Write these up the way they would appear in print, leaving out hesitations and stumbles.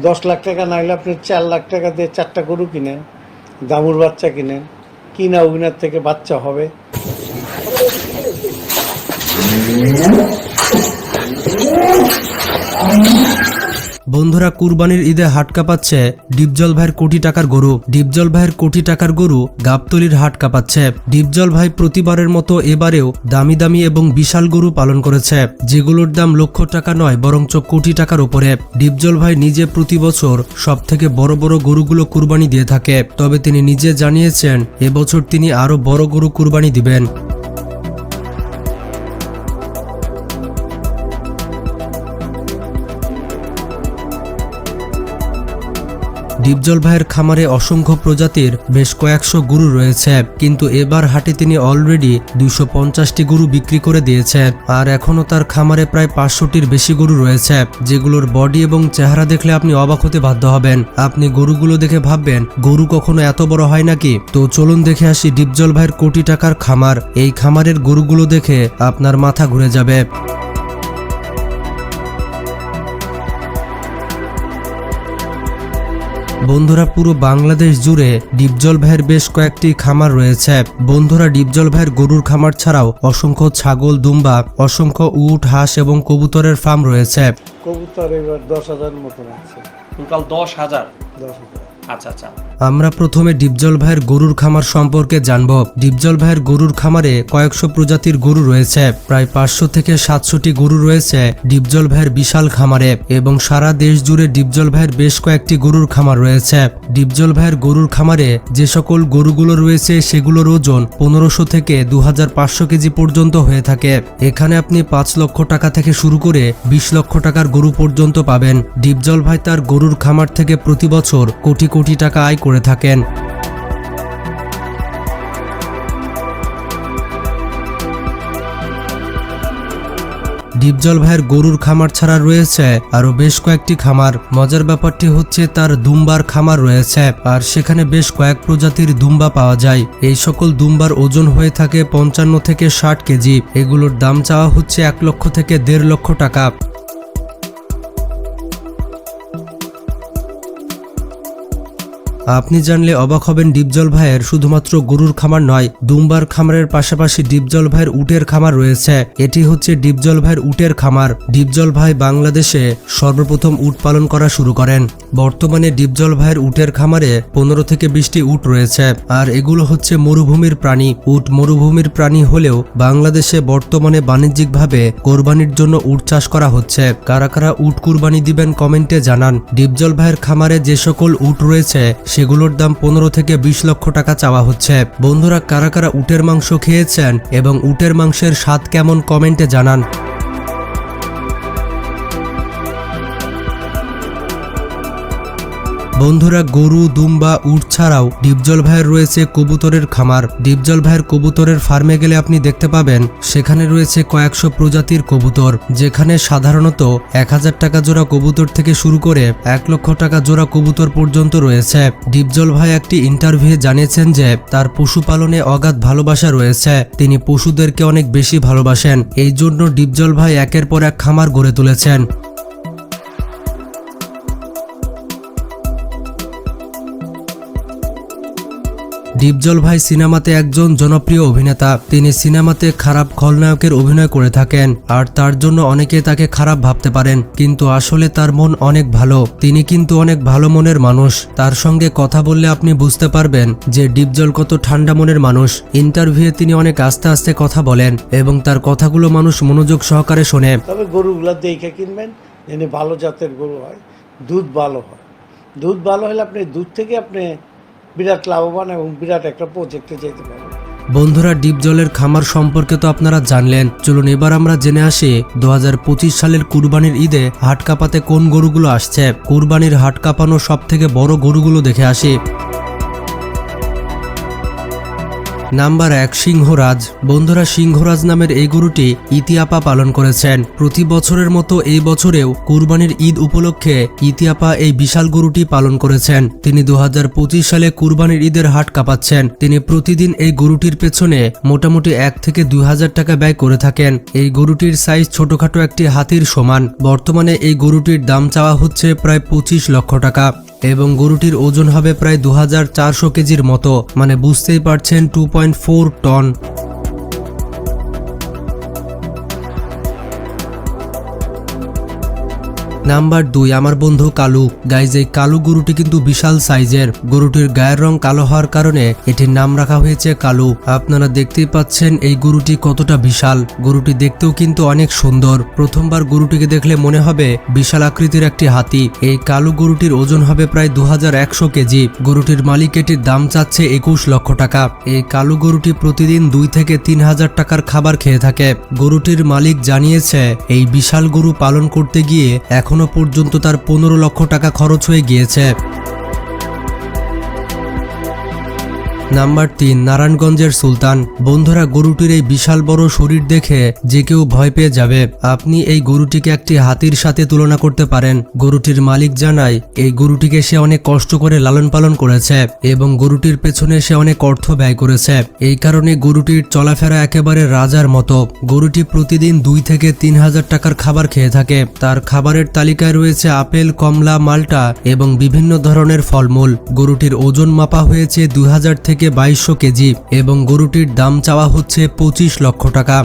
10 লাখ টাকা না হলে আপনি 4 লাখ টাকা দিয়ে 4টা গরু কিনেন, দামুর বাচ্চা কিনেন, কিনা ওইনার থেকে বাচ্চা হবে। বন্ধুরা, কুরবানির ঈদে হাট কাঁপাচ্ছে ডিপজল ভাইয়ের কোটি টাকার গরু। ডিপজল ভাইয়ের কোটি টাকার গরু গাবতলীর হাট কাঁপাচ্ছে। ডিপজল ভাই প্রতিবারের মতো এবারেও দামি দামি এবং বিশাল গরু পালন করেছে, যেগুলোর দাম লক্ষ টাকা নয় বরঞ্চ কোটি টাকার উপরে। ডিপজল ভাই নিজে প্রতি বছর সব থেকে বড় বড় গরুগুলো কুরবানি দিয়ে থাকে, তবে তিনি নিজে জানিয়েছেন এবছর তিনি আরো বড় গরু কুরবানি দিবেন। ডিপজল ভাইয়ের খামারে অসংখ্য প্রজাতির বেশ কয়েকশো গরু রয়েছে, কিন্তু এবার হাটে তিনি অলরেডি 250টি গরু বিক্রি করে দিয়েছে। আর এখনও তার খামারে প্রায় 500টির বেশি গরু রয়েছে, যেগুলোর বডি এবং চেহারা দেখলে আপনি অবাক হতে বাধ্য হবেন। আপনি গরুগুলো দেখে ভাববেন গরু কখনো এত বড় হয় নাকি। তো চলুন দেখে আসি ডিপজল ভাইয়ের কোটি টাকার খামার। এই খামারের গরুগুলো দেখে আপনার মাথা ঘুরে যাবে। বন্ধুরা, পুরো বাংলাদেশ জুড়ে ডিপজল ভাইয়ের বেশ কয়েকটি খামার রয়েছে। বন্ধুরা, ডিপজল ভাইয়ের গরুর খামার ছাড়াও অসংখ্য ছাগল, দুম্বা, অসংখ্য উট, হাঁস এবং কবুতরের ফার্ম রয়েছে। কবুতর এবার 10,000 মতন আছে। টোটাল 10,000। 10,000। আচ্ছা আচ্ছা। আমরা প্রথমে ডিপজল ভাইয়ের গরুর খামার সম্পর্কে জানব। ডিপজল ভাইয়ের গরুর খামারে কয়েকশো প্রজাতির গরু রয়েছে, প্রায় 500 থেকে 700টি গরু রয়েছে ডিপজল ভাইয়ের বিশাল খামারে, এবং সারা দেশ জুড়ে ডিপজল ভাইয়ের বেশ কয়েকটি গরুর খামার রয়েছে। ডিপজল ভাইয়ের গরুর খামারে যে সকল গরুগুলো রয়েছে সেগুলোর ওজন 1500 থেকে 2500 কেজি পর্যন্ত হয়ে থাকে। এখানে আপনি 5 লক্ষ টাকা থেকে শুরু করে 20 লক্ষ টাকার গরু পর্যন্ত পাবেন। ডিপজল ভাই তার গরুর খামার থেকে প্রতি বছর কোটি কোটি টাকা আয় করে থাকেন। ডিপজল ভাইয়ের গরুর খামার ছাড়া রয়েছে আরো বেশ কয়েকটি খামার। মজার ব্যাপারটি হচ্ছে তার দুম্বার খামার রয়েছে, আর সেখানে বেশ কয়েক প্রজাতির দুম্বা পাওয়া যায়। এই সকল দুম্বার ওজন হয়ে থাকে 55 থেকে 60 কেজি। এগুলোর দাম চাওয়া হচ্ছে 1 লক্ষ থেকে 1.5 লক্ষ টাকা। আপনি জানলে অবাক হবেন, ডিপজল ভাইয়ের শুধুমাত্র গরুর খামার নয়, দুম্বার খামারের পাশাপাশি ডিপজল ভাইয়ের উটের খামার রয়েছে। এটি হচ্ছে ডিপজল ভাইয়ের উটের খামার। ডিপজল ভাই বাংলাদেশে সর্বপ্রথম উট পালন করা শুরু করেন। বর্তমানে ডিপজল ভাইয়ের উটের খামারে 15 থেকে 20টি উট রয়েছে, আর এগুলো হচ্ছে মরুভূমির প্রাণী। উট মরুভূমির প্রাণী হলেও বাংলাদেশে বর্তমানে বাণিজ্যিকভাবে কোরবানির জন্য উট চাষ করা হচ্ছে। কারা কারা উট কুরবানি দিবেন কমেন্টে জানান। ডিপজল ভাইয়ের খামারে যে সকল উট রয়েছে সেগুলোর দাম 15 থেকে 20 লক্ষ টাকা চাওয়া হচ্ছে। বন্ধুরা, কারা কারা উটের মাংস খেয়েছেন এবং উটের মাংসের স্বাদ কেমন কমেন্টে জানান। বন্ধুরা, গরু, দুম্বা, উট ছাড়াও ডিপজল ভাইয়ের রয়েছে কবুতরের খামার। ডিপজল ভাইয়ের কবুতরের ফার্মে গেলে আপনি দেখতে পাবেন সেখানে রয়েছে কয়েকশো প্রজাতির কবুতর, যেখানে সাধারণত 1000 টাকা জোড়া কবুতর থেকে শুরু করে 1 লক্ষ টাকা জোড়া কবুতর পর্যন্ত রয়েছে। ডিপজল ভাই একটি ইন্টারভিউ জানিয়েছেন যে তার পশুপালনে অগাধ ভালোবাসা রয়েছে। তিনি পশুদেরকে অনেক বেশি ভালোবাসেন, এই জন্য ডিপজল ভাই একের পর এক খামার গড়ে তুলেছেন। ডিপজল ভাই সিনেমাতে একজন জনপ্রিয় অভিনেতা। তিনি সিনেমাতে খারাপ খলনায়কের অভিনয় করে থাকেন, আর তার জন্য অনেকে তাকে খারাপ ভাবতে পারেন, কিন্তু আসলে তার মন অনেক ভালো। তিনি কিন্তু অনেক ভালো মনের মানুষ। তার সঙ্গে কথা বললে আপনি বুঝতে পারবেন যে ডিপজল কত ঠান্ডা মনের মানুষ। ইন্টারভিউয়ে তিনি অনেক আস্তে আস্তে কথা বলেন এবং তার কথাগুলো মানুষ মনোযোগ সহকারে শোনে। তবে গরুগুলো দেখে কিনবেন, যেন ভালো জাতের গরু হয়, দুধ ভালো হয়। দুধ ভালো হলে আপনি দুধ থেকে আপনি বিরাট লাভবান এবং বিরাট একটা প্রজেক্টে যেতে পারবেন। বন্ধুরা, ডিপজলের খামার সম্পর্কে তো আপনারা জানলেন। চলুন এবার আমরা জেনে আসি 2025 সালের কুরবানির ঈদে হাট কাঁপাতে কোন গরুগুলো আসছে। কুরবানির হাট কাঁপানো সব থেকে বড় গরুগুলো দেখে আসি। নাম্বার 1, সিংহরাজ। বন্ধুরা, সিংহরাজ নামের এই গরুটি ইতিয়াপা পালন করেছেন। প্রতি বছরের মতো এই বছরেও কুরবানির ঈদ উপলক্ষে ইতিয়াপা এই বিশাল গরুটি পালন করেছেন। তিনি 2025 সালে কুরবানির ঈদের হাট কাঁপাচ্ছেন। তিনি প্রতিদিন এই গরুটির পেছনে মোটামুটি 1 থেকে 2,000 টাকা ব্যয় করে থাকেন। এই গরুটির সাইজ ছোটখাটো একটি হাতির সমান। বর্তমানে এই গরুটির দাম চাওয়া হচ্ছে প্রায় 25 লক্ষ টাকা এবং গরুটির ওজন হবে প্রায় 2400 কেজির মতো, মানে বুঝতেই পারছেন 2.4 টন। নাম্বার 2, আমার বন্ধু কালু। গাইজ, এই কালু গরুটি কিন্তু বিশাল সাইজের। গরুটির গায়ের রং কালো হওয়ার কারণে এটির নাম রাখা হয়েছে কালু। আপনারা দেখতেই পাচ্ছেন এই গরুটি কতটা বিশাল। গরুটি দেখতেও কিন্তু অনেক সুন্দর। প্রথমবার গরুটিকে দেখলে মনে হবে বিশাল আকৃতির একটি হাতি। এই কালু গরুটির ওজন হবে প্রায় 2100 কেজি। গরুটির মালিক এটির দাম চাচ্ছে 21 লক্ষ টাকা। এই কালু গরুটি প্রতিদিন 2 থেকে 3,000 টাকার খাবার খেয়ে থাকে। গরুটির মালিক জানিয়েছে এই বিশাল গরু পালন করতে গিয়ে এখনো পর্যন্ত তার 15 লক্ষ টাকা খরচ হয়ে গিয়েছে। নাম্বার 3, নারায়ণগঞ্জের সুলতান। বন্ধুরা, গরুটির এই বিশাল বড় শরীর দেখে যে কেউ ভয় পেয়ে যাবে। আপনি এই গরুটিকে একটি হাতির সাথে তুলনা করতে পারেন। গরুটির মালিক জানায় এই গরুটিকে সে অনেক কষ্ট করে লালন পালন করেছে এবং গরুটির পেছনে সে অনেক অর্থ ব্যয় করেছে। এই কারণে গরুটির চলাফেরা একেবারে রাজার মতো। গরুটি প্রতিদিন 2 থেকে 3,000 টাকার খাবার খেয়ে থাকে। তার খাবারের তালিকায় রয়েছে আপেল, কমলা, মাল্টা এবং বিভিন্ন ধরনের ফলমূল। গরুটির ওজন মাপা হয়েছে 2000 থেকে 2200 কেজি এবং গরুটির দাম চাওয়া হচ্ছে 25 লক্ষ টাকা।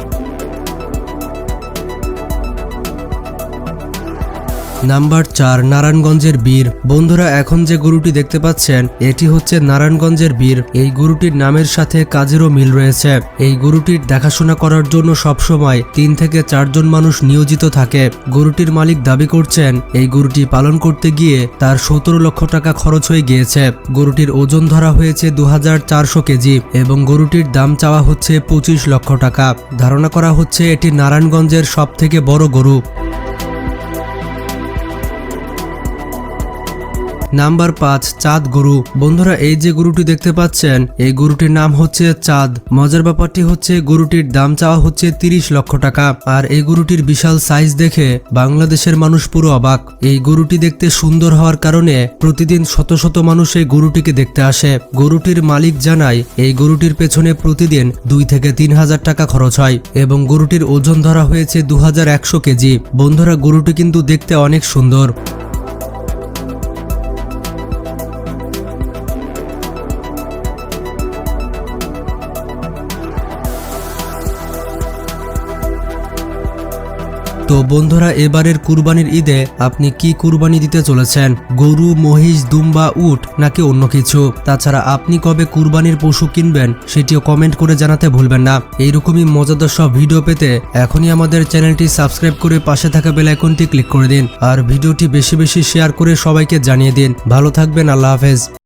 নাম্বার 4, নারায়ণগঞ্জের বীর। বন্ধুরা, এখন যে গরুটি দেখতে পাচ্ছেন এটি হচ্ছে নারায়ণগঞ্জের বীর। এই গরুটির নামের সাথে কাজেরও মিল রয়েছে। এই গরুটির দেখাশোনা করার জন্য সবসময় 3 থেকে 4 জন মানুষ নিয়োজিত থাকে। গরুটির মালিক দাবি করছেন এই গরুটি পালন করতে গিয়ে তার 17 লক্ষ টাকা খরচ হয়ে গিয়েছে। গরুটির ওজন ধরা হয়েছে 2400 কেজি এবং গরুটির দাম চাওয়া হচ্ছে 25 লক্ষ টাকা। ধারণা করা হচ্ছে এটি নারায়ণগঞ্জের সব থেকে বড় গরু। নাম্বার 5, চাঁদ গরু। বন্ধুরা, এই যে গরুটি দেখতে পাচ্ছেন এই গরুটির নাম হচ্ছে চাঁদ। মজার ব্যাপারটি হচ্ছে গরুটির দাম চাওয়া হচ্ছে 30 লক্ষ টাকা। আর এই গরুটির বিশাল সাইজ দেখে বাংলাদেশের মানুষ পুরো অবাক। এই গরুটি দেখতে সুন্দর হওয়ার কারণে প্রতিদিন শত শত মানুষ এই গরুটিকে দেখতে আসে। গরুটির মালিক জানায় এই গরুটির পেছনে প্রতিদিন 2 থেকে 3,000 টাকা খরচ হয় এবং গরুটির ওজন ধরা হয়েছে 2100 কেজি। বন্ধুরা, গরুটি কিন্তু দেখতে অনেক সুন্দর। তো বন্ধুরা, এবারের কুরবানির ঈদে আপনি কি কুরবানি দিতে চলেছেন? গরু, মহিষ, দুম্বা, উট নাকি অন্য কিছু? তাছাড়া আপনি কবে কুরবানির পশু কিনবেন সেটিও কমেন্ট করে জানাতে ভুলবেন না। এইরকমই মজাদার সব ভিডিও পেতে এখনই আমাদের চ্যানেলটি সাবস্ক্রাইব করে পাশে থাকা বেল আইকনটি ক্লিক করে দিন আর ভিডিওটি বেশি বেশি শেয়ার করে সবাইকে জানিয়ে দিন। ভালো থাকবেন, আল্লাহ হাফেজ।